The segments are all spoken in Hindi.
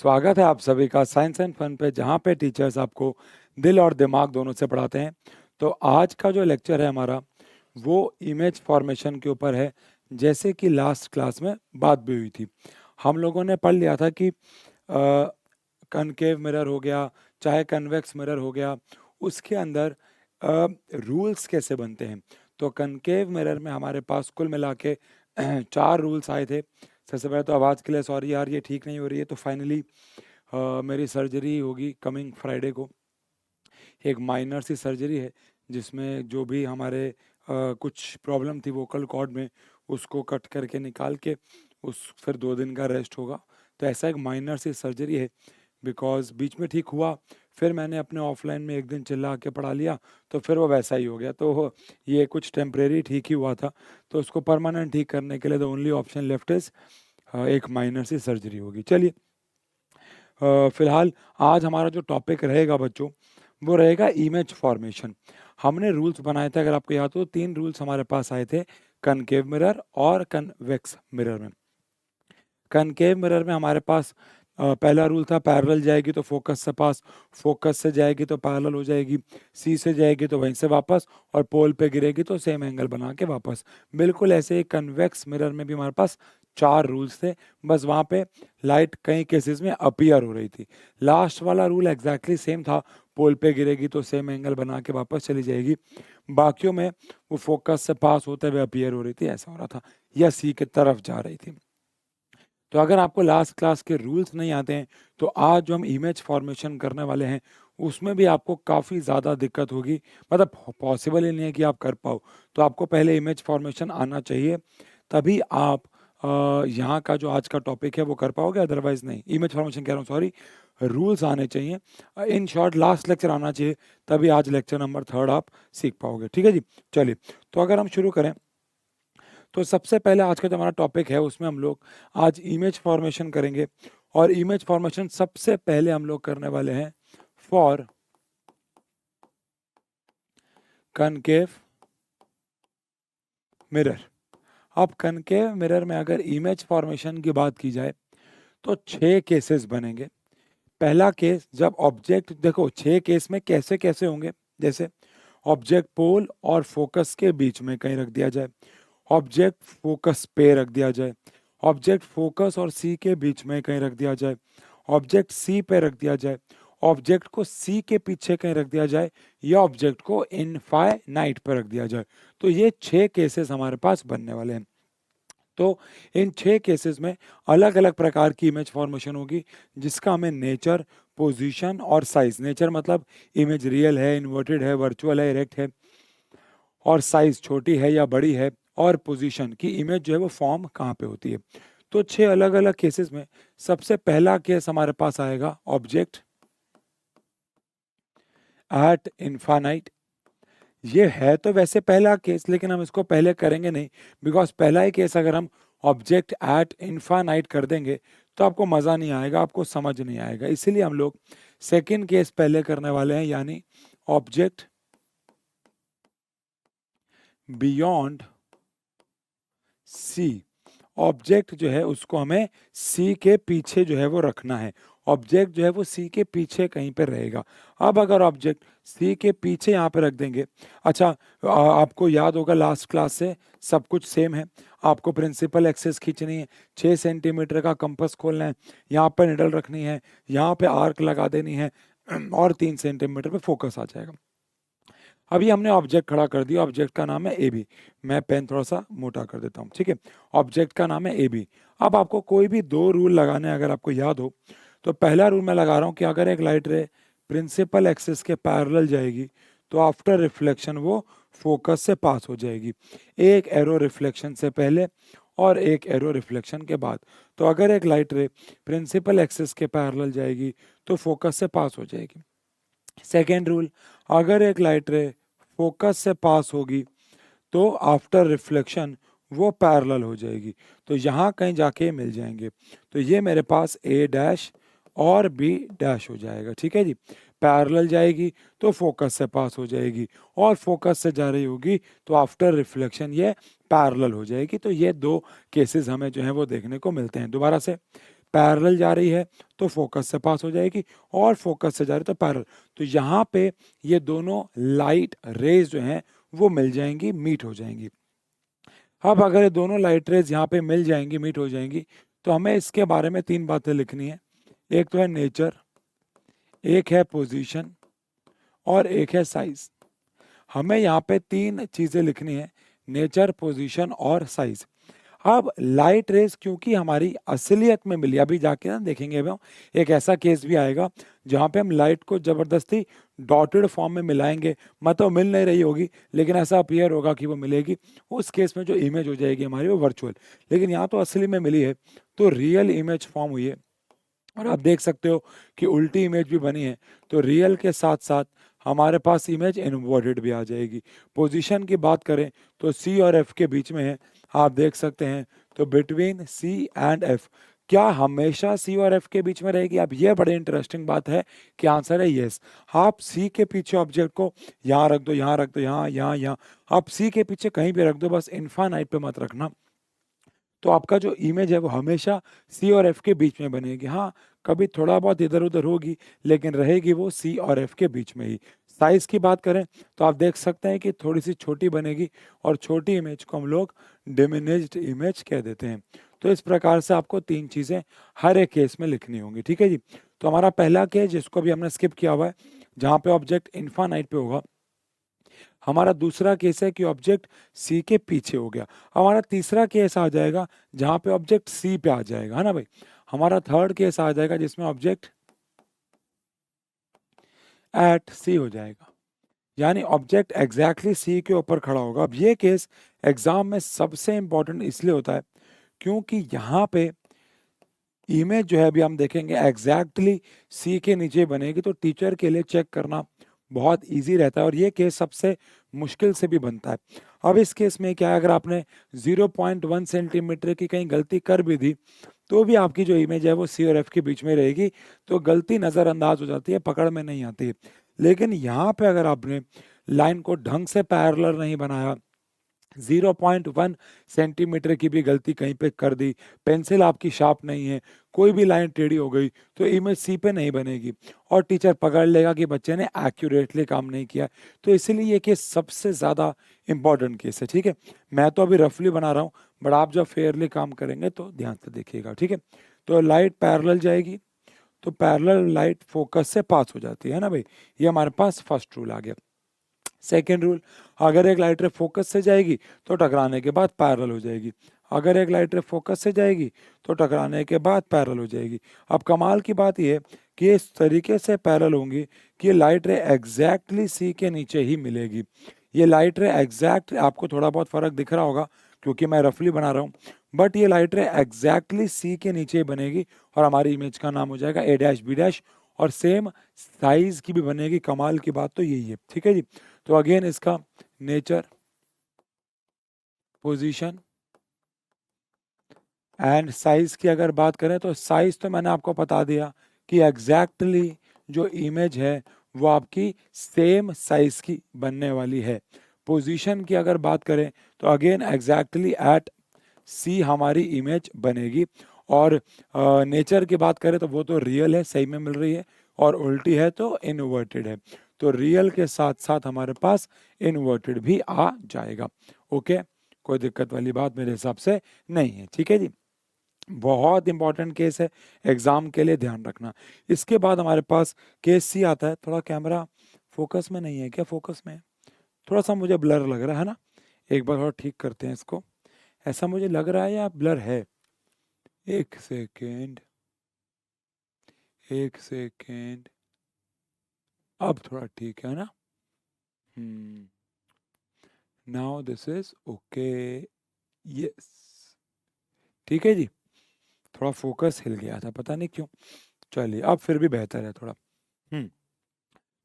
स्वागत है आप सभी का साइंस एंड फन पे, जहाँ पे टीचर्स आपको दिल और दिमाग दोनों से पढ़ाते हैं। तो आज का जो लेक्चर है हमारा वो इमेज फॉर्मेशन के ऊपर है। जैसे कि लास्ट क्लास में बात भी हुई थी, हम लोगों ने पढ़ लिया था कि कनकेव मिरर हो गया, चाहे कन्वेक्स मिरर हो गया, उसके अंदर रूल्स कैसे बनते हैं। तो कनकेव मिरर में हमारे पास कुल मिला के 4 रूल्स आए थे। सबसे पहले तो आवाज़ के लिए सॉरी यार, ये ठीक नहीं हो रही है, तो फाइनली मेरी सर्जरी होगी कमिंग फ्राइडे को। एक माइनर सी सर्जरी है जिसमें जो भी हमारे कुछ प्रॉब्लम थी वोकल कॉर्ड में, उसको कट करके निकाल के उस फिर 2 दिन का रेस्ट होगा। तो ऐसा एक माइनर सी सर्जरी है। बिकॉज बीच में ठीक हुआ, फिर मैंने अपने ऑफलाइन में एक दिन चिल्ला के पढ़ा लिया, तो फिर वो वैसा ही हो गया। तो ये कुछ टेम्परेरी ठीक ही हुआ था, तो उसको परमानेंट ठीक करने के लिए the only option left is एक माइनर सी सर्जरी होगी। चलिए, फिलहाल आज हमारा जो टॉपिक रहेगा बच्चों, वो रहेगा इमेज फॉर्मेशन। हमने रूल्स बनाए थे, अगर आपको याद हो 3 रूल्स हमारे पास आए थे कनकेव मिरर और कन्वेक्स मिरर में। कनकेव मिरर में हमारे पास पहला रूल था पैरेलल जाएगी तो फोकस से पास, फोकस से जाएगी तो पैरेलल हो जाएगी, सी से जाएगी तो वहीं से वापस, और पोल पे गिरेगी तो सेम एंगल बना के वापस। बिल्कुल ऐसे ही कन्वेक्स मिरर में भी हमारे पास 4 रूल्स थे, बस वहाँ पे लाइट कई केसेस में अपीयर हो रही थी। लास्ट वाला रूल एग्जैक्टली सेम था, पोल पे गिरेगी तो सेम एंगल बना के वापस चली जाएगी। बाकियों में वो फोकस से पास होते हुए अपीयर हो रही थी, ऐसा हो रहा था, या सी की तरफ जा रही थी। तो अगर आपको लास्ट क्लास के रूल्स नहीं आते हैं, तो आज जो हम इमेज फॉर्मेशन करने वाले हैं उसमें भी आपको काफ़ी ज़्यादा दिक्कत होगी। मतलब पॉसिबल ही नहीं है कि आप कर पाओ। तो आपको पहले इमेज फॉर्मेशन आना चाहिए, तभी आप यहाँ का जो आज का टॉपिक है वो कर पाओगे, अदरवाइज नहीं। इमेज फॉर्मेशन कह रहा हूँ, सॉरी, रूल्स आने चाहिए। इन शॉर्ट लास्ट लेक्चर आना चाहिए, तभी आज लेक्चर नंबर 3 आप सीख पाओगे। ठीक है जी, चलिए। तो अगर हम शुरू करें, तो सबसे पहले आज का जो हमारा टॉपिक है उसमें हम लोग आज इमेज फॉर्मेशन करेंगे। और इमेज फॉर्मेशन सबसे पहले हम लोग करने वाले हैं फॉर कनकेव मिरर। अब कनकेव मिरर में अगर इमेज फॉर्मेशन की बात की जाए तो 6 केसेस बनेंगे। पहला केस, जब ऑब्जेक्ट, देखो 6 केस में कैसे कैसे होंगे, जैसे ऑब्जेक्ट पोल और फोकस के बीच में कहीं रख दिया जाए, ऑब्जेक्ट फोकस पे रख दिया जाए, ऑब्जेक्ट फोकस और सी के बीच में कहीं रख दिया जाए, ऑब्जेक्ट सी पे रख दिया जाए, ऑब्जेक्ट को सी के पीछे कहीं रख दिया जाए, या ऑब्जेक्ट को इनफाइनाइट पे रख दिया जाए। तो ये 6 केसेस हमारे पास बनने वाले हैं। तो इन 6 केसेस में अलग अलग प्रकार की इमेज फॉर्मेशन होगी, जिसका हमें नेचर, पोजीशन और साइज, नेचर मतलब इमेज रियल है, इन्वर्टेड है, वर्चुअल है, इरेक्ट है, और साइज छोटी है या बड़ी है, और पोजीशन की इमेज जो है वो फॉर्म कहाँ पे होती है। तो 6 अलग अलग केसेस में सबसे पहला केस हमारे पास आएगा ऑब्जेक्ट एट इनफाइनाइट। ये है तो वैसे पहला केस, लेकिन हम इसको पहले करेंगे नहीं, बिकॉज पहला ही केस अगर हम ऑब्जेक्ट एट इनफाइनाइट कर देंगे तो आपको मज़ा नहीं आएगा, आपको समझ नहीं आएगा। इसीलिए हम लोग सेकेंड केस पहले करने वाले हैं, यानी ऑब्जेक्ट बियॉन्ड सी। ऑब्जेक्ट जो है उसको हमें सी के पीछे जो है वो रखना है। ऑब्जेक्ट जो है वो सी के पीछे कहीं पर रहेगा। अब अगर ऑब्जेक्ट सी के पीछे यहाँ पे रख देंगे, अच्छा, आपको याद होगा लास्ट क्लास से सब कुछ सेम है। आपको प्रिंसिपल एक्सेस खींचनी है, 6 सेंटीमीटर का कंपास खोलना है, यहाँ पर निडल रखनी है, यहाँ पे आर्क लगा देनी है, और 3 सेंटीमीटर पे फोकस आ जाएगा। अभी हमने ऑब्जेक्ट खड़ा कर दिया, ऑब्जेक्ट का नाम है ए बी। मैं पेन थोड़ा सा मोटा कर देता हूँ, ठीक है। ऑब्जेक्ट का नाम है ए बी। अब आपको कोई भी 2 रूल लगाने हैं, अगर आपको याद हो। तो पहला रूल मैं लगा रहा हूँ कि अगर एक लाइट रे प्रिंसिपल एक्सिस के पैरेलल जाएगी तो आफ्टर रिफ्लेक्शन वो फोकस से पास हो जाएगी, एक एरो रिफ्लेक्शन से पहले और एक एरो रिफ्लेक्शन के बाद। तो अगर एक लाइट रे प्रिंसिपल एक्सिस के पैरेलल जाएगी तो फोकस से पास हो जाएगी। सेकेंड रूल, अगर एक लाइट रे फोकस से पास होगी तो आफ्टर रिफ्लेक्शन वो पैरेलल हो जाएगी, तो यहाँ कहीं जाके मिल जाएंगे। तो ये मेरे पास ए डैश और बी डैश हो जाएगा, ठीक है जी। पैरेलल जाएगी तो फोकस से पास हो जाएगी, और फोकस से जा रही होगी तो आफ्टर रिफ्लेक्शन ये पैरेलल हो जाएगी। तो ये 2 केसेस हमें जो है वो देखने को मिलते हैं। दोबारा से, पैरेलल जा रही है तो फोकस से पास हो जाएगी, और फोकस से जा रही है तो पैरेलल। तो यहाँ पे ये दोनों लाइट रेज जो हैं वो मिल जाएंगी, मीट हो जाएंगी। अब अगर ये दोनों लाइट रेज यहाँ पे मिल जाएंगी, मीट हो जाएंगी, तो हमें इसके बारे में 3 बातें लिखनी है। एक तो है नेचर, एक है पोजीशन, और एक है साइज। हमें यहाँ पे 3 चीजें लिखनी है, नेचर, पोजीशन और साइज। अब लाइट रेस क्योंकि हमारी असलियत में मिली, अभी जाके ना देखेंगे अभी हम एक ऐसा केस भी आएगा जहाँ पे हम लाइट को जबरदस्ती डॉटेड फॉर्म में मिलाएंगे, मतलब मिल नहीं रही होगी लेकिन ऐसा अपीयर होगा कि वो मिलेगी। उस केस में जो इमेज हो जाएगी हमारी वो वर्चुअल, लेकिन यहाँ तो असली में मिली है तो रियल इमेज फॉर्म हुई है। और आप देख सकते हो कि उल्टी इमेज भी बनी है, तो रियल के साथ साथ हमारे पास इमेज इन्वर्टेड भी आ जाएगी। पोजीशन की बात करें तो सी और एफ के बीच में है, आप देख सकते हैं। तो बिटवीन सी एंड एफ, क्या हमेशा सी और एफ के बीच में रहेगी? अब ये बड़ी इंटरेस्टिंग बात है कि आंसर है यस। आप सी के पीछे ऑब्जेक्ट को यहाँ रख दो, यहाँ रख दो, यहाँ यहाँ यहाँ, आप सी के पीछे कहीं भी रख दो, बस इनफाइनाइट पे मत रखना। तो आपका जो इमेज है वो हमेशा सी और एफ के बीच में बनेगी। हाँ, कभी थोड़ा बहुत इधर उधर होगी लेकिन रहेगी वो सी और एफ के बीच में ही। साइज की बात करें तो आप देख सकते हैं कि थोड़ी सी छोटी बनेगी, और छोटी इमेज को हम लोग डिमिनिश्ड इमेज कह देते हैं। तो इस प्रकार से आपको 3 चीजें हर एक केस में लिखनी होंगी, ठीक है जी। तो हमारा पहला केस जिसको भी हमने स्किप किया हुआ है, जहाँ पे ऑब्जेक्ट इनफाइनाइट पे होगा। हमारा दूसरा केस है कि ऑब्जेक्ट सी के पीछे हो गया। हमारा तीसरा केस आ जाएगा जहां पे ऑब्जेक्ट सी पे आ जाएगा, है ना भाई। हमारा थर्ड केस आ जाएगा जिसमें ऑब्जेक्ट एट सी हो जाएगा, यानी ऑब्जेक्ट एग्जैक्टली सी के ऊपर खड़ा होगा। अब ये केस एग्जाम में सबसे इंपॉर्टेंट इसलिए होता है क्योंकि यहाँ पे इमेज जो है अभी हम देखेंगे एग्जैक्टली सी के नीचे बनेगी, तो टीचर के लिए चेक करना बहुत इजी रहता है, और ये केस सबसे मुश्किल से भी बनता है। अब इस केस में क्या है, अगर आपने 0.1 सेंटीमीटर की कहीं गलती कर भी दी तो भी आपकी जो इमेज है वो सी और एफ के बीच में रहेगी, तो गलती नज़रअंदाज हो जाती है, पकड़ में नहीं आती है। लेकिन यहाँ पे अगर आपने लाइन को ढंग से पैरेलल नहीं बनाया, 0.1 सेंटीमीटर की भी गलती कहीं पे कर दी, पेंसिल आपकी शार्प नहीं है, कोई भी लाइन टेढ़ी हो गई, तो इमेज सी पे नहीं बनेगी और टीचर पकड़ लेगा कि बच्चे ने एक्यूरेटली काम नहीं किया। तो इसीलिए ये केस सबसे ज़्यादा इंपॉर्टेंट केस है, ठीक है। मैं तो अभी रफली बना रहा हूँ, बट आप जब फेयरली काम करेंगे तो ध्यान से देखिएगा, ठीक है। तो लाइट पैरेलल जाएगी, तो पैरेलल लाइट फोकस से पास हो जाती है ना भाई, ये हमारे पास फर्स्ट रूल आ गया। सेकेंड रूल, अगर एक लाइट रे फोकस से जाएगी तो टकराने के बाद पैरेलल हो जाएगी। अगर एक लाइट रे फोकस से जाएगी तो टकराने के बाद पैरेलल हो जाएगी। अब कमाल की बात यह है कि इस तरीके से पैरेलल होंगी कि ये लाइट रे एग्जैक्टली सी के नीचे ही मिलेगी। ये लाइट रे एग्जैक्ट, आपको थोड़ा बहुत फर्क दिख रहा होगा क्योंकि मैं रफली बना रहा हूँ, बट ये लाइट रे एग्जैक्टली सी के नीचे ही बनेगी और हमारी इमेज का नाम हो जाएगा ए डैश बी डैश, और सेम साइज की भी बनेगी। कमाल की बात तो यही है, ठीक है जी। तो अगेन इसका नेचर, पोजीशन एंड साइज की अगर बात करें तो साइज तो मैंने आपको बता दिया कि एग्जैक्टली जो इमेज है वो आपकी सेम साइज की बनने वाली है। पोजीशन की अगर बात करें तो अगेन एग्जैक्टली एट सी हमारी इमेज बनेगी। और नेचर की बात करें तो वो तो रियल है, सही में मिल रही है, और उल्टी है तो इनवर्टेड है। तो रियल के साथ साथ हमारे पास इनवर्टेड भी आ जाएगा। ओके, कोई दिक्कत वाली बात मेरे हिसाब से नहीं है, ठीक है जी। बहुत इंपॉर्टेंट केस है, एग्जाम के लिए ध्यान रखना। इसके बाद हमारे पास केस सी आता है। थोड़ा कैमरा फोकस में नहीं है क्या? फोकस में है, थोड़ा सा मुझे ब्लर लग रहा है ना, एक बार और ठीक करते हैं इसको। ऐसा मुझे लग रहा है या ब्लर है? एक सेकेंड, एक सेकेंड, अब थोड़ा ठीक है ना। Now this is okay, yes, ठीक है जी। थोड़ा फोकस हिल गया था, पता नहीं क्यों। चलिए, अब फिर भी बेहतर है थोड़ा। हम्म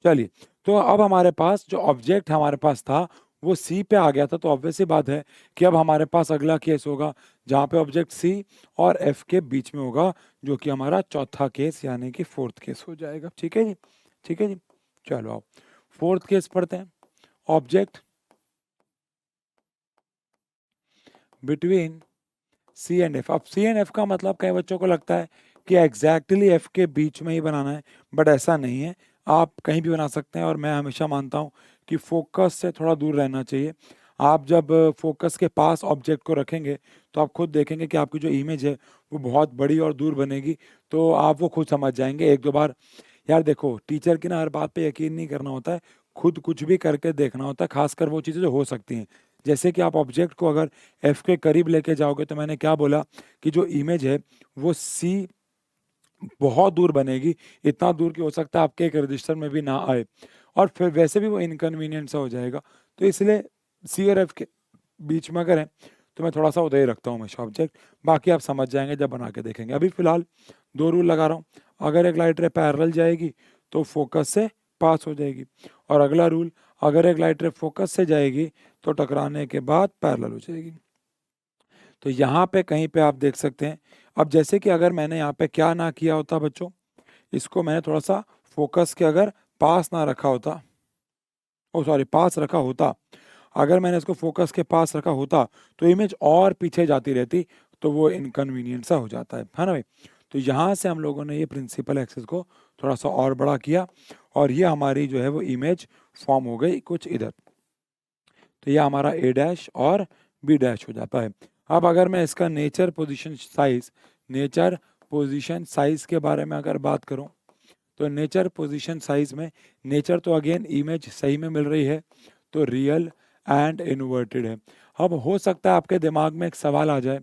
चलिए, तो अब हमारे पास जो ऑब्जेक्ट हमारे पास था वो सी पे आ गया था, तो ऑब्वियस सी बात है कि अब हमारे पास अगला केस होगा जहाँ पे ऑब्जेक्ट सी और एफ के बीच में होगा, जो कि हमारा चौथा केस यानी कि फोर्थ केस हो जाएगा, ठीक है जी। ठीक है जी, चलो आओ फोर्थ केस पढ़ते हैं। Object between C and F. अब सी एंड एफ का मतलब कई बच्चों को लगता है कि एग्जैक्टली एफ के बीच में ही बनाना है, बट ऐसा नहीं है, आप कहीं भी बना सकते हैं। और मैं हमेशा मानता हूँ कि फोकस से थोड़ा दूर रहना चाहिए। आप जब फोकस के पास ऑब्जेक्ट को रखेंगे तो आप खुद देखेंगे कि आपकी जो इमेज है वो बहुत बड़ी और दूर बनेगी, तो आप वो खुद समझ जाएंगे एक दो बार। यार देखो, टीचर की ना हर बात पे यकीन नहीं करना होता है, खुद कुछ भी करके देखना होता है, खासकर वो चीज़ें जो हो सकती हैं। जैसे कि आप ऑब्जेक्ट को अगर एफ के करीब लेके जाओगे, तो मैंने क्या बोला कि जो इमेज है वो सी बहुत दूर बनेगी, इतना दूर कि हो सकता है आपके एक रजिस्टर में भी ना आए, और फिर वैसे भी वो इनकन्वीनियंट सा हो जाएगा। तो इसलिए सी और एफ के बीच में अगर है तो मैं थोड़ा सा उधर ही रखता हूँ हमेशा ऑब्जेक्ट। बाकी आप समझ जाएंगे जब बना के देखेंगे। अभी फिलहाल दो रूल लगा रहा हूँ। अगर एक लाइट रे पैरेलल जाएगी तो फोकस से पास हो जाएगी, और अगला रूल, अगर एक लाइट रे फोकस से जाएगी तो टकराने के बाद पैरेलल हो जाएगी। तो यहाँ पे कहीं पे आप देख सकते हैं। अब जैसे कि अगर मैंने यहाँ पे क्या ना किया होता बच्चों, इसको मैंने थोड़ा सा फोकस के अगर पास ना रखा होता, ओ सॉरी पास रखा होता, अगर मैंने इसको फोकस के पास रखा होता तो इमेज और पीछे जाती रहती, तो वो इनकन्वीनियंट सा हो जाता है ना भाई। तो यहाँ से हम लोगों ने ये प्रिंसिपल एक्सेस को थोड़ा सा और बड़ा किया, और ये हमारी जो है वो इमेज फॉर्म हो गई कुछ इधर। तो ये हमारा ए डैश और बी डैश हो जाता है। अब अगर मैं इसका नेचर पोजीशन साइज के बारे में अगर बात करूं, तो नेचर पोजीशन साइज में नेचर तो अगेन इमेज सही में मिल रही है, तो रियल एंड इन्वर्टेड है। अब हो सकता है आपके दिमाग में एक सवाल आ जाए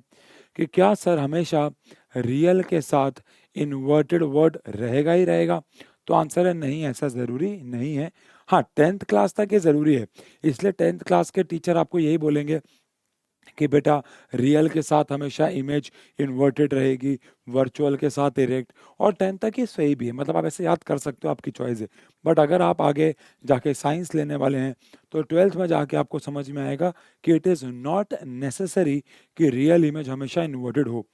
कि क्या सर हमेशा रियल के साथ इन्वर्टेड वर्ड रहेगा ही रहेगा? तो आंसर है नहीं, ऐसा ज़रूरी नहीं है। हाँ, 10th क्लास तक ये ज़रूरी है, इसलिए 10th क्लास के टीचर आपको यही बोलेंगे कि बेटा रियल के साथ हमेशा इमेज इन्वर्टेड रहेगी, वर्चुअल के साथ इरेक्ट, और 10 तक ही सही भी है, मतलब आप ऐसे याद कर सकते हो, आपकी चॉइस है। बट अगर आप आगे जाके साइंस लेने वाले हैं तो 12th में जाके आपको समझ में आएगा कि इट इज़ नॉट नेसेसरी कि रियल इमेज हमेशा इन्वर्टेड हो।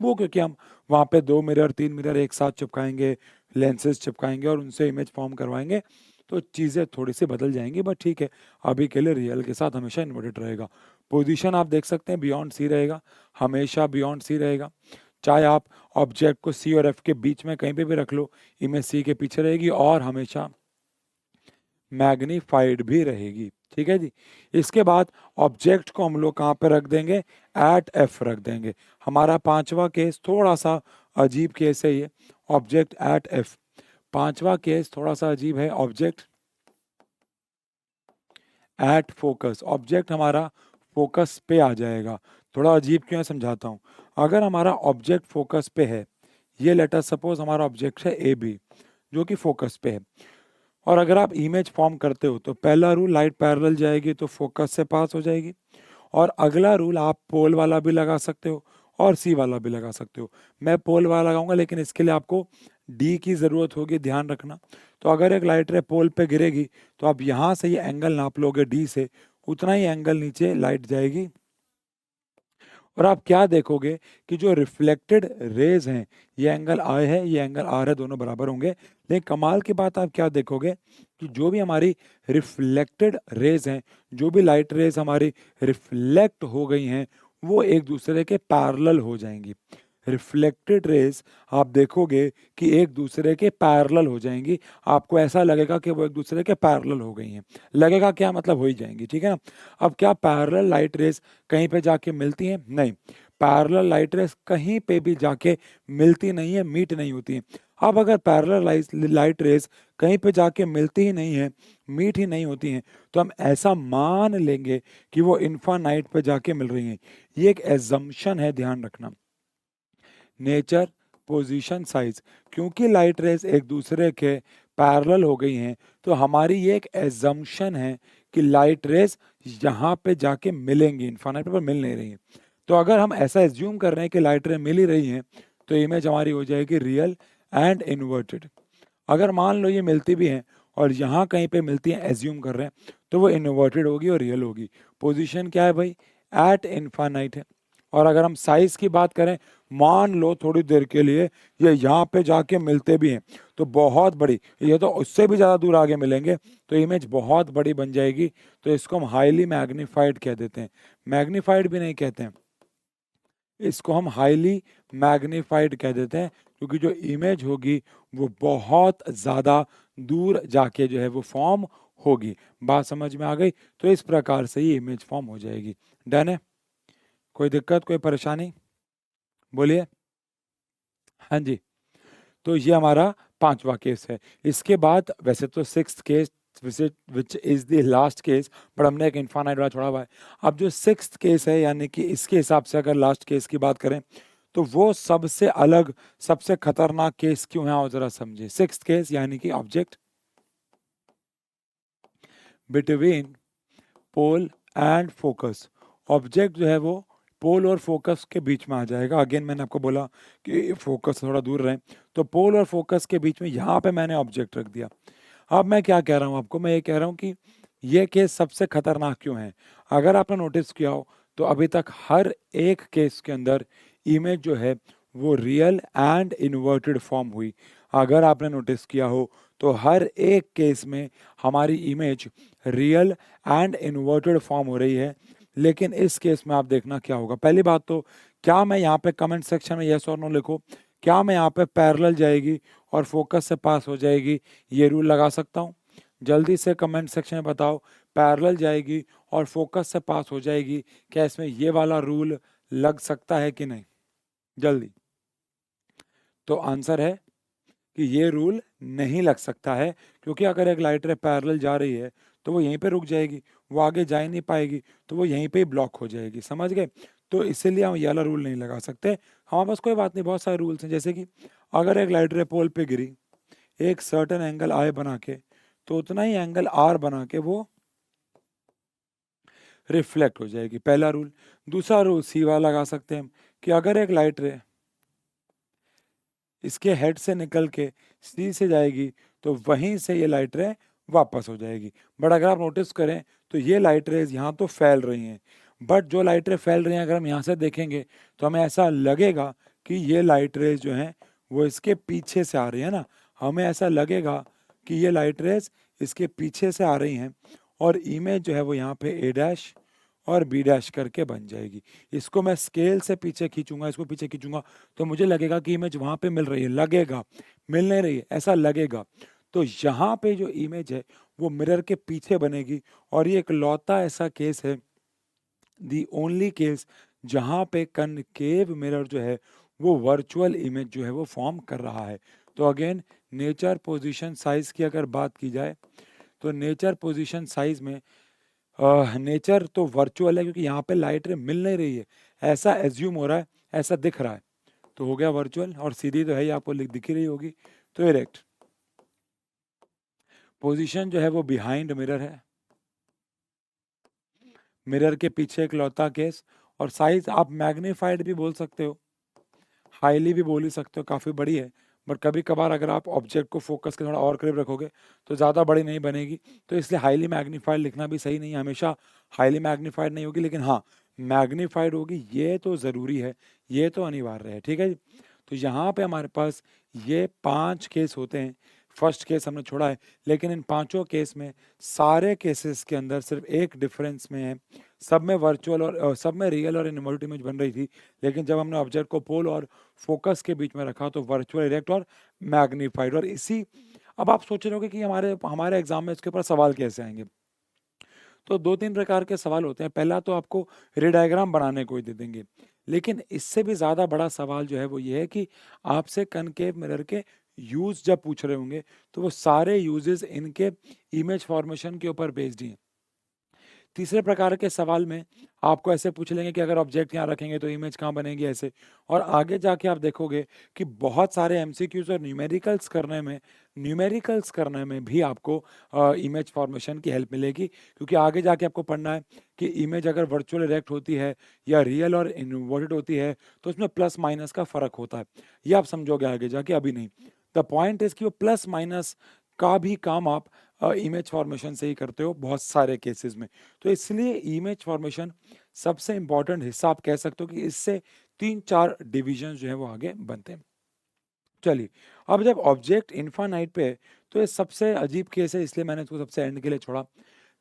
वो क्योंकि हम वहाँ पे 2 मिरर 3 मिरर एक साथ चिपकाएंगे, लेंसेज चिपकाएंगे और उनसे इमेज फॉर्म करवाएंगे, तो चीज़ें थोड़ी सी बदल जाएंगी, बट ठीक है, अभी के लिए रियल के साथ हमेशा इन्वर्टेड रहेगा। पोजीशन आप देख सकते हैं बियॉन्ड सी रहेगा, हमेशा बियॉन्ड सी रहेगा। चाहे आप ऑब्जेक्ट को सी और एफ के बीच में कहीं पे भी रख लो, इमेज सी के पीछे रहेगी और हमेशा मैग्नीफाइड भी रहेगी। ठीक है जी। इसके बाद ऑब्जेक्ट को हम लोग कहाँ पे रख देंगे? एट एफ रख देंगे। हमारा पांचवा केस थोड़ा सा अजीब केस है, ये ऑब्जेक्ट एट एफ। पांचवा केस थोड़ा सा अजीब है, ऑब्जेक्ट एट फोकस। ऑब्जेक्ट हमारा फोकस पे आ जाएगा। थोड़ा अजीब क्यों है समझाता हूँ। अगर हमारा ऑब्जेक्ट फोकस पे है, ये लेटर सपोज हमारा ऑब्जेक्ट है ए बी जो कि फोकस पे है, और अगर आप इमेज फॉर्म करते हो तो पहला रूल लाइट पैरेलल जाएगी तो फोकस से पास हो जाएगी, और अगला रूल आप पोल वाला भी लगा सकते हो और सी वाला भी लगा सकते हो। मैं पोल वाला लगाऊंगा, लेकिन इसके लिए आपको डी की ज़रूरत होगी, ध्यान रखना। तो अगर एक लाइट रे पोल पे गिरेगी तो आप यहाँ से ये एंगल नाप लोगे डी से, उतना ही एंगल नीचे लाइट जाएगी, और आप क्या देखोगे कि जो रिफ्लेक्टेड रेज हैं, ये एंगल आई है, ये एंगल आर है, दोनों बराबर होंगे। लेकिन कमाल की बात आप क्या देखोगे कि जो भी हमारी रिफ्लेक्टेड रेज हैं, जो भी लाइट रेज हमारी रिफ्लेक्ट हो गई हैं, वो एक दूसरे के पैरेलल हो जाएंगी। रिफ्लेक्टेड रेज आप देखोगे कि एक दूसरे के पैरेलल हो जाएंगी, आपको ऐसा लगेगा कि वो एक दूसरे के पैरेलल हो गई हैं। लगेगा क्या मतलब, हो ही जाएंगी, ठीक है ना। अब क्या पैरेलल लाइट रेज कहीं पे जाके मिलती हैं? नहीं, पैरेलल लाइट रेज कहीं पे भी जाके मिलती नहीं है, मीट नहीं होती हैं। अब अगर पैरेलल लाइट रेज कहीं पे जाके मिलती ही नहीं है, मीट ही नहीं होती हैं, तो हम ऐसा मान लेंगे कि वो इन्फानाइट पे जाके मिल रही हैं। ये एक एजम्पशन है, ध्यान रखना। नेचर पोजीशन साइज, क्योंकि लाइट रेज एक दूसरे के पैरेलल हो गई हैं, तो हमारी ये एक एजम्पशन है कि लाइट रेज यहाँ पे जाके मिलेंगी, इन्फानाइट पर मिल नहीं रही हैं। तो अगर हम ऐसा एज्यूम कर रहे हैं कि लाइट रे मिल ही रही हैं, तो इमेज हमारी हो जाएगी रियल एंड इन्वर्टेड। अगर मान लो ये मिलती भी हैं और यहाँ कहीं पे मिलती हैं, एज्यूम कर रहे हैं, तो वो इन्वर्टेड होगी और रियल होगी। पोजीशन क्या है भाई? एट इन्फानाइट है। और अगर हम साइज की बात करें, मान लो थोड़ी देर के लिए ये यहाँ पे जाके मिलते भी हैं, तो बहुत बड़ी, ये तो उससे भी ज़्यादा दूर आगे मिलेंगे, तो इमेज बहुत बड़ी बन जाएगी। तो इसको हम हाईली मैग्नीफाइड कह देते हैं, मैग्नीफाइड भी नहीं कहते हैं। इसको हम हाईली मैग्नीफाइड कह देते हैं, क्योंकि जो इमेज होगी वो बहुत ज़्यादा दूर जाके जो है वो फॉर्म होगी। बात समझ में आ गई? तो इस प्रकार से ही इमेज फॉर्म हो जाएगी। डन है? कोई दिक्कत, कोई परेशानी? बोलिए। हाँ जी। तो ये हमारा पांचवा केस है। इसके बाद वैसे तो sixth case which is the last case, पर हमने एक इन्फानाइट वाला छोड़ा हुआ है। अब जो सिक्स्थ केस है, यानी कि इसके हिसाब से अगर लास्ट केस की बात करें, तो वो सबसे अलग, सबसे खतरनाक केस क्यों है, आओ जरा समझिए। सिक्स्थ केस यानी कि object between pole and focus. Object जो है वो पोल और फोकस के बीच में आ जाएगा। अगेन मैंने आपको बोला कि फोकस थोड़ा दूर रहे, तो पोल और फोकस के बीच में यहाँ पे मैंने ऑब्जेक्ट रख दिया। अब मैं क्या कह रहा हूँ आपको, मैं ये कह रहा हूँ कि ये केस सबसे खतरनाक क्यों है। अगर आपने नोटिस किया हो तो अभी तक हर एक केस के अंदर इमेज जो है वो रियल एंड इन्वर्टेड फॉर्म हुई। अगर आपने नोटिस किया हो तो हर एक केस में हमारी image real and inverted form हो रही है। लेकिन इस केस में आप देखना क्या होगा। पहली बात तो, क्या मैं यहाँ पे कमेंट सेक्शन में यस और नो लिखो, क्या मैं यहाँ पे पैरेलल जाएगी और फोकस से पास हो जाएगी, ये रूल लगा सकता हूँ? जल्दी से कमेंट सेक्शन में बताओ, पैरेलल जाएगी और फोकस से पास हो जाएगी, क्या इसमें ये वाला रूल लग सकता है कि नहीं? जल्दी। तो आंसर है कि ये रूल नहीं लग सकता है, क्योंकि अगर एक लाइट रे पैरेलल जा रही है तो वो यहीं पे रुक जाएगी, वो आगे जा ही नहीं पाएगी, तो वो यहीं पे ही ब्लॉक हो जाएगी। समझ गए? तो इसीलिए हम ये वाला रूल नहीं लगा सकते। हमारे पास कोई बात नहीं, बहुत सारे रूल्स हैं, जैसे कि अगर एक लाइट रे पोल पे गिरी एक सर्टेन एंगल आई बना के, तो उतना ही एंगल आर बना के वो रिफ्लेक्ट हो जाएगी। पहला रूल। दूसरा रूल सी वाला लगा सकते हैं हम, कि अगर एक लाइट रे इसके हेड से निकल के सी से जाएगी, तो वहीं से ये लाइट रे वापस हो जाएगी। बट अगर आप नोटिस करें तो ये लाइट रेज यहाँ तो फैल रही हैं, बट जो लाइट रे फैल रही हैं अगर हम यहाँ से देखेंगे तो हमें ऐसा लगेगा कि ये लाइट रेज जो हैं वो इसके पीछे से आ रही है ना। हमें ऐसा लगेगा कि ये लाइट रेज इसके पीछे से आ रही हैं, और इमेज जो है वो यहाँ पे ए डैश और बी डैश करके बन जाएगी। इसको मैं स्केल से पीछे खींचूंगा, इसको पीछे खींचूंगा, तो मुझे लगेगा कि इमेज वहां पे मिल रही है, लगेगा, मिल नहीं रही है, ऐसा लगेगा। तो यहाँ पे जो इमेज है वो मिरर के पीछे बनेगी, और ये एक लौता ऐसा केस है, दी ओनली केस, जहाँ पे कनकेव मिरर जो है वो वर्चुअल इमेज जो है वो फॉर्म कर रहा है। तो अगेन, नेचर पोजीशन साइज की अगर बात की जाए, तो नेचर पोजीशन साइज में नेचर तो वर्चुअल है, क्योंकि यहाँ पे लाइट रे मिल नहीं रही है, ऐसा एज्यूम हो रहा है, ऐसा दिख रहा है, तो हो गया वर्चुअल। और सीधी तो है ही, आपको दिख ही रही होगी, तो इरेक्ट। पोजीशन जो है वो बिहाइंड मिरर है, मिरर के पीछे एक लौता केस। और साइज आप मैग्नीफाइड भी बोल सकते हो, हाईली भी बोल ही सकते हो, काफ़ी बड़ी है। बट कभी कभार अगर आप ऑब्जेक्ट को फोकस के थोड़ा और करीब रखोगे तो ज़्यादा बड़ी नहीं बनेगी, तो इसलिए हाईली मैग्नीफाइड लिखना भी सही नहीं है, हमेशा हाईली मैग्नीफाइड नहीं होगी, लेकिन हाँ मैग्नीफाइड होगी, ये तो ज़रूरी है, ये तो अनिवार्य है। ठीक है जी। तो यहाँ पे हमारे पास ये 5 केस होते हैं। फर्स्ट केस हमने छोड़ा है, लेकिन इन पांचों केस में, सारे केसेस के अंदर सिर्फ एक डिफरेंस में है, सब में वर्चुअल और सब में रियल और इन्वर्ट इमेज बन रही थी, लेकिन जब हमने ऑब्जेक्ट को पोल और फोकस के बीच में रखा तो वर्चुअल, इरेक्ट और मैग्नीफाइड। और इसी, अब आप सोच रहे होगे कि हमारे हमारे एग्जाम में इसके ऊपर सवाल कैसे आएंगे। तो 2-3 प्रकार के सवाल होते हैं। पहला तो आपको रे डायग्राम बनाने को ही दे देंगे, लेकिन इससे भी ज़्यादा बड़ा सवाल जो है वो ये है कि आपसे कनकेव मिरर के यूज जब पूछ रहे होंगे, तो वो सारे यूजेस इनके इमेज फॉर्मेशन के ऊपर बेस्ड ही हैं। तीसरे प्रकार के सवाल में आपको ऐसे पूछ लेंगे कि अगर ऑब्जेक्ट यहाँ रखेंगे तो इमेज कहाँ बनेगी, ऐसे। और आगे जाके आप देखोगे कि बहुत सारे एमसीक्यूज और न्यूमेरिकल्स करने में भी आपको इमेज फॉर्मेशन की हेल्प मिलेगी, क्योंकि आगे जाके आपको पढ़ना है कि इमेज अगर वर्चुअल इरेक्ट होती है या रियल और इन्वर्टेड होती है, तो उसमें प्लस माइनस का फर्क होता है। ये आप समझोगे आगे जाके, अभी नहीं। द पॉइंट इज कि वो प्लस माइनस का भी काम आप इमेज फॉर्मेशन से ही करते हो बहुत सारे केसेस में। तो इसलिए इमेज फॉर्मेशन सबसे इंपॉर्टेंट हिस्सा आप कह सकते हो, कि इससे 3-4 डिविजन जो है वो आगे बनते हैं। चलिए, अब जब ऑब्जेक्ट इन्फानाइट पे है, तो ये सबसे अजीब केस है, इसलिए मैंने इसको सबसे एंड के लिए छोड़ा,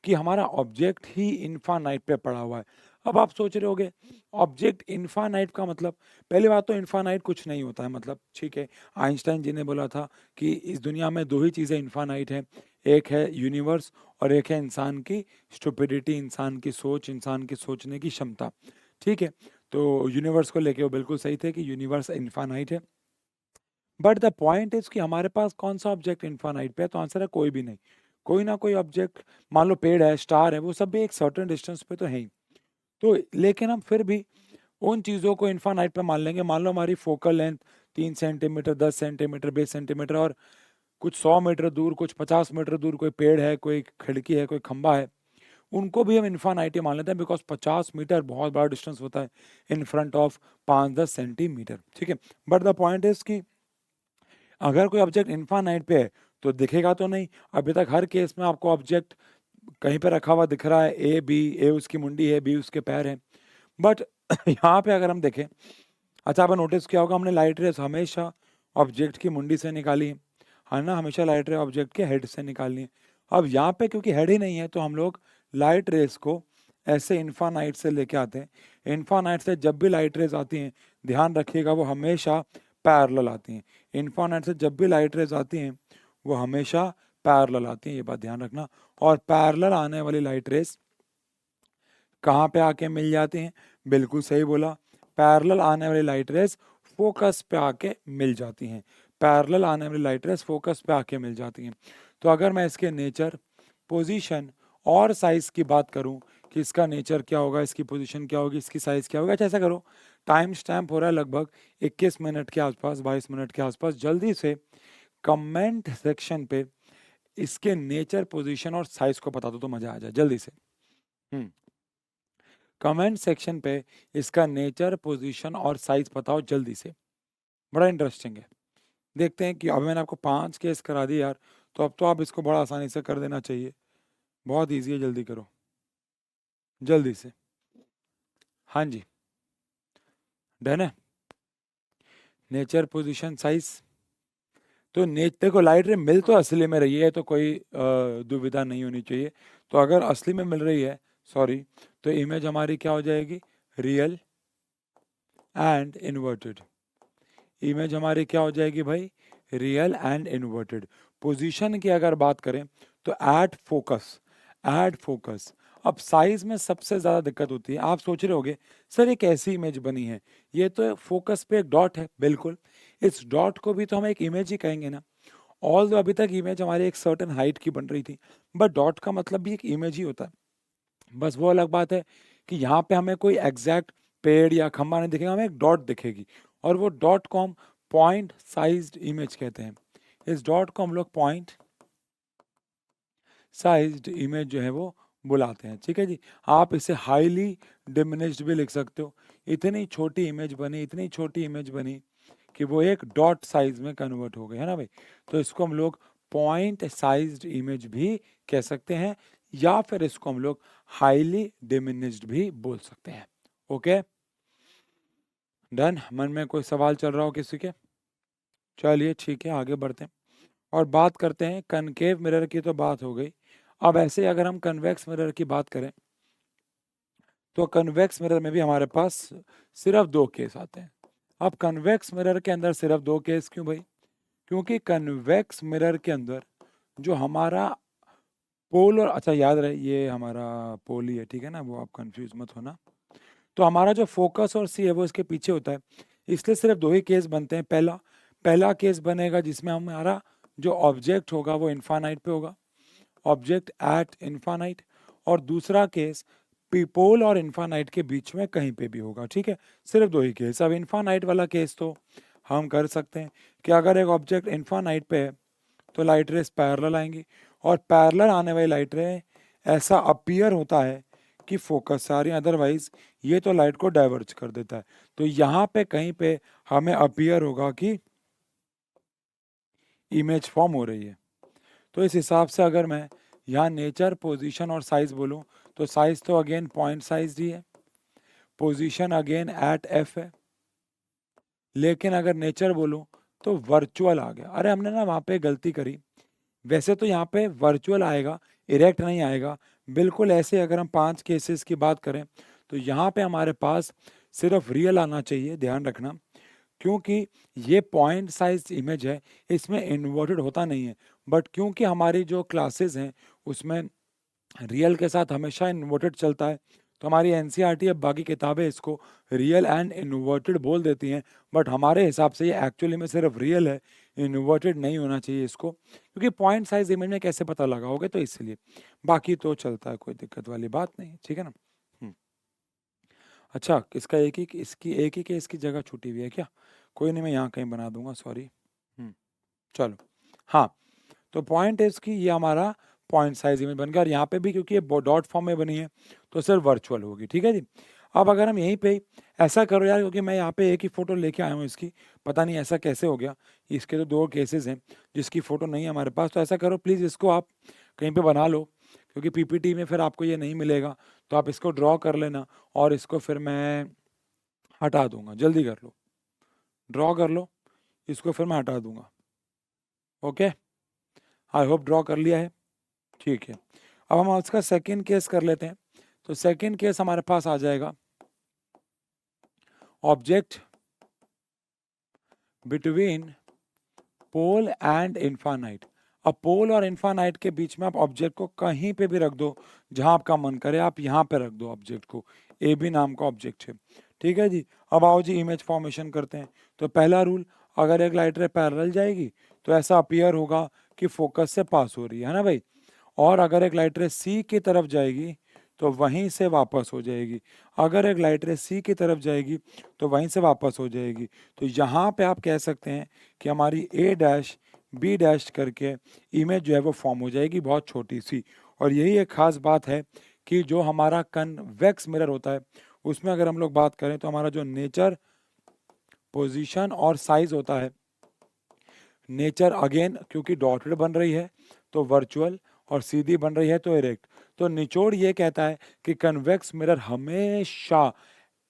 कि हमारा ऑब्जेक्ट ही इन्फानाइट पे पड़ा हुआ है। अब आप सोच रहे होगे ऑब्जेक्ट इनफाइनाइट का मतलब, पहली बात तो इनफाइनाइट कुछ नहीं होता है, मतलब ठीक है, आइंस्टाइन जी ने बोला था कि इस दुनिया में दो ही चीज़ें इनफाइनाइट हैं, एक है यूनिवर्स और एक है इंसान की स्टुपिडिटी, इंसान की सोच, इंसान की सोचने की क्षमता। ठीक है, तो यूनिवर्स को लेके वो बिल्कुल सही थे कि यूनिवर्स इनफाइनाइट है। बट द पॉइंट इज कि हमारे पास कौन सा ऑब्जेक्ट इनफाइनाइट पे है, तो आंसर है कोई भी नहीं। कोई ना कोई ऑब्जेक्ट, मान लो पेड़ है, स्टार है, वो सब भी एक सर्टेन डिस्टेंस पे तो है ही। तो लेकिन हम फिर भी उन चीज़ों को इन्फानाइट पे मान लेंगे। मान लो हमारी focal length 3 centimetre, 10 centimetre, 20 centimetre, और कुछ 100 मीटर दूर, कुछ 50 मीटर दूर कोई पेड़ है, कोई खिड़की है, कोई खंबा है, उनको भी हम इन्फानाइट ही मान लेते हैं, बिकॉज 50 मीटर बहुत बड़ा डिस्टेंस होता है इन फ्रंट ऑफ 5-10 सेंटीमीटर। ठीक है, बट द पॉइंट इज कि अगर कोई ऑब्जेक्ट इन्फानाइट पे है तो दिखेगा तो नहीं। अभी तक हर केस में आपको ऑब्जेक्ट कहीं पे रखा हुआ दिख रहा है, ए बी, ए उसकी मुंडी है, बी उसके पैर है। बट यहाँ पे अगर हम देखें, अच्छा आपने नोटिस किया होगा हमने लाइट रेस हमेशा ऑब्जेक्ट की मुंडी से निकाली है ना, हमेशा लाइट रे ऑब्जेक्ट के हेड से निकालनी है। अब यहाँ पे क्योंकि हेड ही नहीं है तो हम लोग लाइट रेस को ऐसे इन्फानाइट से लेके आते हैं। इन्फानाइट से जब भी लाइट रेस आती हैं, ध्यान रखिएगा वो हमेशा पैरेलल आती हैं। इन्फानाइट से जब भी लाइट रेस आती हैं वो हमेशा पैरेलल आती हैं, ये बात ध्यान रखना। और पैरेलल आने वाली लाइट रेस कहाँ पे आके मिल जाती हैं, बिल्कुल सही बोला, पैरेलल आने वाली लाइट रेस फोकस पे आके मिल जाती हैं। पैरेलल आने वाली लाइट रेस फोकस पे आके मिल जाती हैं। तो अगर मैं इसके नेचर, पोजीशन और साइज की बात करूं कि इसका नेचर क्या होगा, इसकी पोजीशन क्या होगी, इसकी साइज क्या होगा, अच्छा ऐसा करो, टाइम स्टैम्प हो रहा है लगभग 21 मिनट के आसपास, 22 मिनट के आसपास, जल्दी से कमेंट सेक्शन पे इसके नेचर, पोजीशन और साइज को बता दो तो मजा आ जाए, जल्दी से। कमेंट सेक्शन पे इसका नेचर, पोजीशन और साइज बताओ जल्दी से, बड़ा इंटरेस्टिंग है। देखते हैं कि अब मैंने आपको 5 केस करा दिए यार, तो अब तो आप इसको बड़ा आसानी से कर देना चाहिए, बहुत ईजी है, जल्दी करो जल्दी से। हाँ जी, डन है। नेचर, पोजीशन, साइज, तो देखो लाइट रे मिल तो असली में रही है, तो कोई दुविधा नहीं होनी चाहिए। तो अगर असली में मिल रही है, सॉरी, तो इमेज हमारी क्या हो जाएगी, रियल एंड इन्वर्टेड। इमेज हमारी क्या हो जाएगी भाई, रियल एंड इन्वर्टेड। पोजीशन की अगर बात करें तो एट फोकस, एट फोकस। अब साइज में सबसे ज्यादा दिक्कत होती है। आप सोच रहे होगे सर ये कैसी इमेज बनी है, ये तो फोकस पे एक डॉट है, बिल्कुल, इस डॉट को भी तो हम एक इमेज ही कहेंगे ना। ऑल अभी तक इमेज हमारी एक सर्टेन हाइट की बन रही थी, बट डॉट का मतलब भी एक इमेज ही होता है। बस वो अलग बात है कि यहाँ पे हमें कोई एग्जैक्ट पेड़ या खंबा नहीं दिखेगा, हमें एक डॉट दिखेगी, और वो डॉट को हम पॉइंट साइज्ड इमेज कहते हैं। इस डॉट को हम लोग पॉइंट साइज्ड इमेज जो है वो बुलाते हैं। ठीक है जी, आप इसे हाईली डिमिनिश्ड भी लिख सकते हो। इतनी छोटी इमेज बनी, इतनी छोटी इमेज बनी कि वो एक डॉट साइज में कन्वर्ट हो गई, है ना भाई। तो इसको हम लोग पॉइंट साइज्ड इमेज भी कह सकते हैं, या फिर इसको हम लोग हाईली डिमिनिश्ड भी बोल सकते हैं। Okay, done. मन में कोई सवाल चल रहा हो किसी के? चलिए ठीक है, आगे बढ़ते हैं और बात करते हैं कनकेव मिरर की। तो बात हो गई। अब ऐसे अगर हम कन्वेक्स मिरर की बात करें तो कन्वेक्स मिरर में भी हमारे पास सिर्फ 2 केस आते हैं। अब कन्वेक्स मिरर के अंदर सिर्फ 2 केस क्यों भाई? क्योंकि कन्वेक्स मिरर के अंदर जो हमारा पोल, और अच्छा याद रहे ये हमारा पोल ही है, ठीक है ना, वो आप कंफ्यूज मत होना। तो हमारा जो फोकस और सी है वो इसके पीछे होता है, इसलिए सिर्फ 2 ही केस बनते हैं। पहला केस बनेगा जिसमें हमारा जो ऑब्जेक्ट होगा वो इन्फानाइट पे होगा, ऑब्जेक्ट एट इन्फानाइट। और दूसरा केस पोल और इन्फानाइट के बीच में कहीं पे भी होगा। ठीक है, सिर्फ 2 ही केस। अब इन्फानाइट वाला केस तो हम कर सकते हैं कि अगर एक ऑब्जेक्ट इन्फानाइट पे है तो लाइट रेस पैरेलल आएंगी, और पैरेलल आने वाली लाइट रे ऐसा अपीयर होता है कि फोकस से आ रही है, अदरवाइज ये तो लाइट को डाइवर्ज कर देता है। तो यहाँ पे कहीं पे हमें अपीयर होगा कि इमेज फॉर्म हो रही है। तो इस हिसाब से अगर मैं यहाँ नेचर, पोजीशन और साइज बोलूँ तो साइज तो अगेन पॉइंट साइज ही है, पोजीशन अगेन एट एफ है, लेकिन अगर नेचर बोलूँ तो वर्चुअल आ गया। अरे हमने ना वहाँ पे गलती करी, वैसे तो यहाँ पे वर्चुअल आएगा, इरेक्ट नहीं आएगा। बिल्कुल ऐसे अगर हम 5 केसेस की बात करें तो यहाँ पे हमारे पास सिर्फ रियल आना चाहिए, ध्यान रखना, क्योंकि ये पॉइंट साइज इमेज है, इसमें इन्वर्टेड होता नहीं है। बट क्योंकि हमारी जो क्लासेस हैं उसमें रियल के साथ हमेशा इन्वर्टेड चलता है, तो हमारी एनसीईआरटी अब बाकी किताबें इसको रियल एंड इन्वर्टेड बोल देती हैं। बट हमारे हिसाब से ये एक्चुअली में सिर्फ रियल है, इन्वर्टेड नहीं होना चाहिए इसको, क्योंकि पॉइंट साइज इमेज में कैसे पता लगाओगे, तो इसलिए। बाकी तो चलता है, कोई दिक्कत वाली बात नहीं, ठीक है ना। हम्म। अच्छा, इसका इसकी एक ही केस की जगह छूटी हुई है क्या? कोई नहीं, मैं यहाँ कहीं बना दूंगा, सॉरी। चलो, हाँ, तो पॉइंट है इसकी, ये हमारा पॉइंट साइज इमेज बन गया, और यहाँ पे भी क्योंकि ये डॉट फॉर्म में बनी है तो सिर्फ वर्चुअल होगी, ठीक है जी। अब अगर हम यहीं पे ऐसा करो यार, क्योंकि मैं यहाँ पे एक ही फोटो लेके आया हूँ इसकी, पता नहीं ऐसा कैसे हो गया, इसके तो दो केसेस हैं जिसकी फोटो नहीं है हमारे पास, तो ऐसा करो प्लीज़, इसको आप कहीं पे बना लो, क्योंकि पीपीटी में फिर आपको ये नहीं मिलेगा, तो आप इसको ड्रॉ कर लेना, और इसको फिर मैं हटा दूंगा, जल्दी कर लो, ड्रॉ कर लो, इसको फिर मैं हटा दूंगा। ओके, आई होप ड्रॉ कर लिया है, ठीक है। अब हम उसका सेकंड केस कर लेते हैं। तो सेकंड केस हमारे पास आ जाएगा, object between pole and infinite. अब पोल और इन्फानाइट के बीच में आप ऑब्जेक्ट को कहीं पे भी रख दो, जहां आपका मन करे, आप यहाँ पे रख दो ऑब्जेक्ट को, ए बी नाम का ऑब्जेक्ट है, ठीक है जी। अब आओ जी इमेज फॉर्मेशन करते हैं। तो पहला रूल, अगर एक लाइट रे पैरेलल जाएगी तो ऐसा अपीयर होगा कि फोकस से पास हो रही है ना भाई, और अगर एक लाइट रे सी की तरफ जाएगी तो वहीं से वापस हो जाएगी, अगर एक लाइट रे सी की तरफ जाएगी तो वहीं से वापस हो जाएगी। तो यहाँ पे आप कह सकते हैं कि हमारी ए डैश बी डैश करके इमेज जो है वो फॉर्म हो जाएगी, बहुत छोटी सी। और यही एक खास बात है कि जो हमारा कन्वेक्स मिरर होता है उसमें अगर हम लोग बात करें तो हमारा जो नेचर, पोजीशन और साइज होता है, नेचर अगेन क्योंकि डॉटेड बन रही है तो वर्चुअल, और सीधी बन रही है तो इरेक्ट। तो निचोड़ ये कहता है कि कन्वेक्स मिरर हमेशा,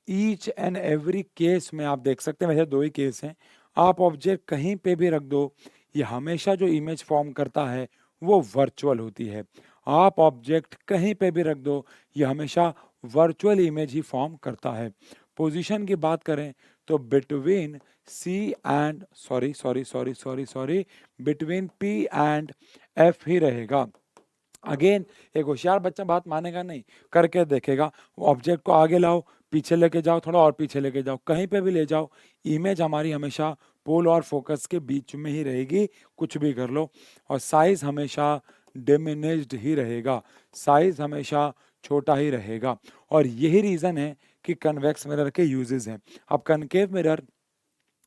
ईच एंड एवरी केस में, आप देख सकते हैं वैसे दो ही केस हैं, आप ऑब्जेक्ट कहीं पे भी रख दो, ये हमेशा जो इमेज फॉर्म करता है वो वर्चुअल होती है। आप ऑब्जेक्ट कहीं पे भी रख दो, ये हमेशा वर्चुअल इमेज ही फॉर्म करता है। पोजीशन की बात करें तो between C and sorry between P and F ही रहेगा। अगेन एक होशियार बच्चा बात मानेगा नहीं, करके देखेगा, ऑब्जेक्ट को आगे लाओ, पीछे लेके जाओ, थोड़ा और पीछे लेके जाओ, कहीं पे भी ले जाओ, इमेज हमारी हमेशा पोल और फोकस के बीच में ही रहेगी, कुछ भी कर लो। और साइज हमेशा डिमिनिश्ड ही रहेगा, साइज हमेशा छोटा ही रहेगा। और यही रीजन है कि कन्वेक्स मिरर के यूजेस हैं। अब कनकेव मिरर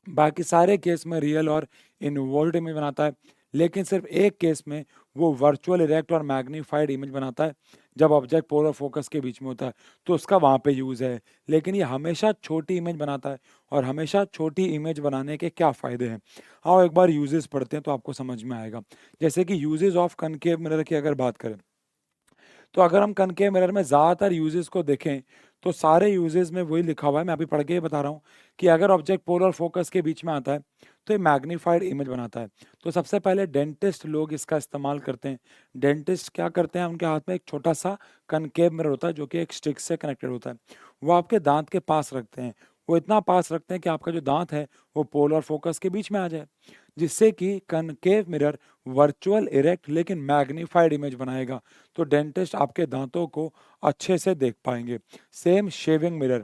बाकी सारे केस में रियल और इन्वर्टेड इमेज बनाता है, लेकिन सिर्फ एक केस में वो वर्चुअल इरेक्ट और मैग्नीफाइड इमेज बनाता है, जब ऑब्जेक्ट पोल और फोकस के बीच में होता है तो उसका वहाँ पे यूज़ है। लेकिन ये हमेशा छोटी इमेज बनाता है, और हमेशा छोटी इमेज बनाने के क्या फ़ायदे हैं, आओ एक बार यूजेस पढ़ते हैं तो आपको समझ में आएगा। जैसे कि यूजेस ऑफ कनकेव मिरर की अगर बात करें, तो अगर हम कनकेव मिरर में ज़्यादातर यूजेस को देखें तो सारे यूजेस में वही लिखा हुआ है, मैं अभी पढ़ के ही बता रहा हूँ कि अगर ऑब्जेक्ट पोल और फोकस के बीच में आता है तो ये मैग्नीफाइड इमेज बनाता है। तो सबसे पहले डेंटिस्ट लोग इसका इस्तेमाल करते हैं। डेंटिस्ट क्या करते हैं, उनके हाथ में एक छोटा सा कनकेव मिरर होता है जो कि एक स्टिक से कनेक्टेड होता है, वो आपके दांत के पास रखते हैं, वो इतना पास रखते हैं कि आपका जो दांत है वो पोल और फोकस के बीच में आ जाए, जिससे कि कनकेव मिरर वर्चुअल इरेक्ट लेकिन मैग्नीफाइड इमेज बनाएगा, तो डेंटिस्ट आपके दांतों को अच्छे से देख पाएंगे। सेम शेविंग मिरर,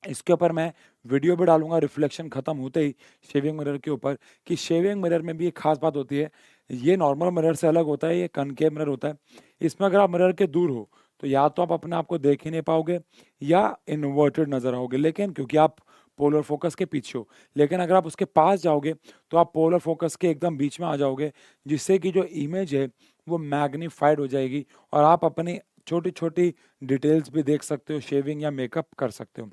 इसके ऊपर मैं वीडियो भी डालूंगा रिफ्लेक्शन खत्म होते ही शेविंग मिरर के ऊपर, कि शेविंग मिरर में भी एक खास बात होती है, ये नॉर्मल मिरर से अलग होता है, ये कनकेव मिरर होता है। इसमें अगर आप मिरर के दूर हो तो या तो आप अपने आप को देख ही नहीं पाओगे या इन्वर्टेड नजर आओगे, लेकिन क्योंकि आप पोलर फोकस के पीछे हो। लेकिन अगर आप उसके पास जाओगे तो आप पोलर फोकस के एकदम बीच में आ जाओगे, जिससे कि जो इमेज है वो मैग्नीफाइड हो जाएगी, और आप अपनी छोटी छोटी डिटेल्स भी देख सकते हो, शेविंग या मेकअप कर सकते हो।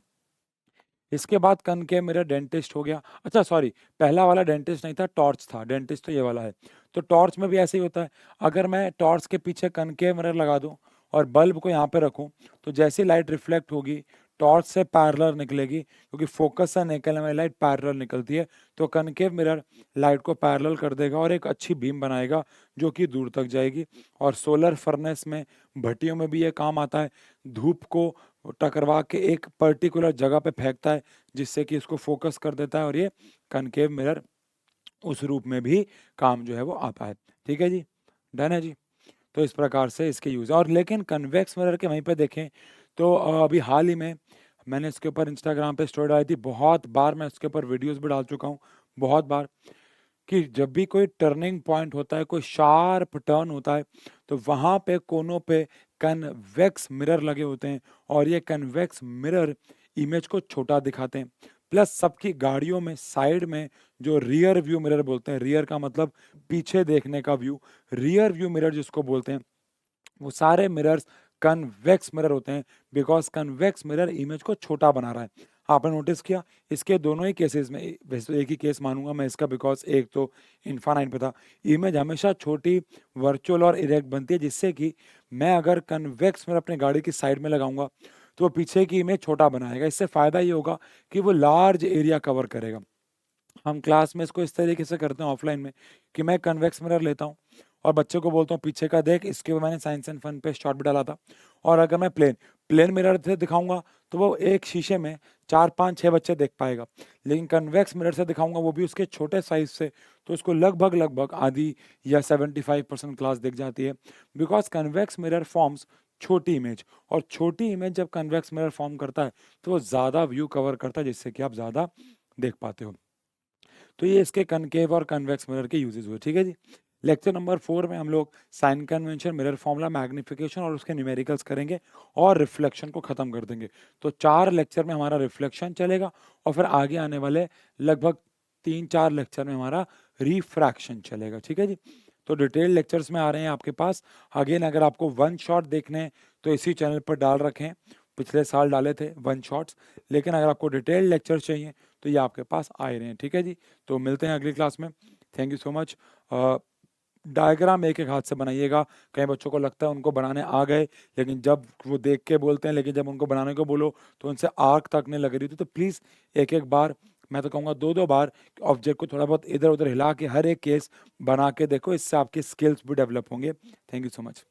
इसके बाद कनकेव मिरर डेंटिस्ट हो गया, अच्छा सॉरी, पहला वाला डेंटिस्ट नहीं था, टॉर्च था, डेंटिस्ट तो ये वाला है। तो टॉर्च में भी ऐसे ही होता है, अगर मैं टॉर्च के पीछे कनकेव मिरर लगा दूं और बल्ब को यहाँ पे रखूं, तो जैसी लाइट रिफ्लेक्ट होगी टॉर्च से पैरेलल निकलेगी, क्योंकि फोकस से निकलने वाली लाइट पैरेलल निकलती है, तो कनकेव मिरर लाइट को पैरेलल कर देगा और एक अच्छी बीम बनाएगा जो कि दूर तक जाएगी। और सोलर फर्नेस में, भट्टियों में भी ये काम आता है, धूप को वो टकरवा के एक पर्टिकुलर जगह पे फेंकता है, जिससे कि इसको फोकस कर देता है और ये कनकेव मिरर उस रूप में भी काम जो है वो आता है। ठीक है जी, डन है जी। तो इस प्रकार से इसके यूज़ है। और लेकिन कन्वेक्स मिरर के वहीं पे देखें तो अभी हाल ही में मैंने इसके ऊपर इंस्टाग्राम पे स्टोरी डाली थी, बहुत बार मैं इसके ऊपर वीडियोस भी डाल चुका हूँ, बहुत बार, कि जब भी कोई टर्निंग पॉइंट होता है, कोई शार्प टर्न होता है, तो वहाँ पे कोनों पे कन्वेक्स मिरर लगे होते हैं और ये कन्वेक्स मिरर इमेज को छोटा दिखाते हैं। प्लस सबकी गाड़ियों में साइड में जो रियर व्यू मिरर बोलते हैं, रियर का मतलब पीछे देखने का व्यू, रियर व्यू मिरर जिसको बोलते हैं, वो सारे मिरर्स कन्वेक्स मिरर होते हैं, बिकॉज कन्वेक्स मिरर इमेज को छोटा बना रहा है। आपने नोटिस किया इसके दोनों ही केसेस में, वैसे तो एक ही केस मानूंगा मैं इसका, बिकॉज एक तो इन्फानाइट पे था, इमेज हमेशा छोटी, वर्चुअल और इरेक्ट बनती है, जिससे कि मैं अगर कन्वेक्स मिरर अपने गाड़ी की साइड में लगाऊंगा तो वो पीछे की इमेज छोटा बनाएगा। इससे फायदा ये होगा कि वो लार्ज एरिया कवर करेगा। हम क्लास में इसको इस तरीके से करते हैं ऑफलाइन में, कि मैं कन्वेक्स मिरर लेता हूँ और बच्चे को बोलता हूँ पीछे का देख, इसके ऊपर मैंने साइंस एंड फन पे शॉर्ट भी डाला था। और अगर मैं प्लेन प्लेन मिरर से दिखाऊंगा तो वो एक शीशे में 4 5 6 बच्चे देख पाएगा, लेकिन कन्वेक्स मिरर से दिखाऊंगा वो भी उसके छोटे साइज से, तो उसको लगभग लगभग आधी या 75% क्लास दिख जाती है, बिकॉज कन्वेक्स मिरर फॉर्म्स छोटी इमेज, और छोटी इमेज जब कन्वेक्स मिरर फॉर्म करता है तो वो ज़्यादा व्यू कवर करता है, जिससे कि आप ज़्यादा देख पाते हो। तो ये इसके कनकेव और कन्वेक्स मिरर के यूजेस हुए। ठीक है जी। लेक्चर नंबर 4 में हम लोग sign convention, mirror formula, magnification और उसके न्यूमेरिकल्स करेंगे और रिफ्लेक्शन को खत्म कर देंगे। तो 4 लेक्चर में हमारा रिफ्लेक्शन चलेगा और फिर आगे आने वाले लगभग 3 4 लेक्चर में हमारा रिफ्रैक्शन चलेगा। ठीक है जी। तो डिटेल लेक्चर्स में आ रहे हैं आपके पास। अगेन अगर आपको वन शॉट देखने हैं तो इसी चैनल पर डाल रखे हैं, पिछले साल डाले थे वन शॉट्स, लेकिन अगर आपको डिटेल लेक्चर चाहिए तो ये आपके पास आ रहे हैं। ठीक है जी। तो मिलते हैं अगली क्लास में। Thank you so much. Diagram एक एक हाथ से बनाइएगा। कई बच्चों को लगता है उनको बनाने आ गए, लेकिन जब वो देख के बोलते हैं, लेकिन जब उनको बनाने को बोलो तो उनसे आर्क तक नहीं लग रही थी। तो प्लीज़ एक एक बार, मैं तो कहूँगा 2 2 बार ऑब्जेक्ट को थोड़ा बहुत इधर उधर हिला के हर एक केस बना के देखो, इससे आपके स्किल्स भी डेवलप होंगे। Thank you so much.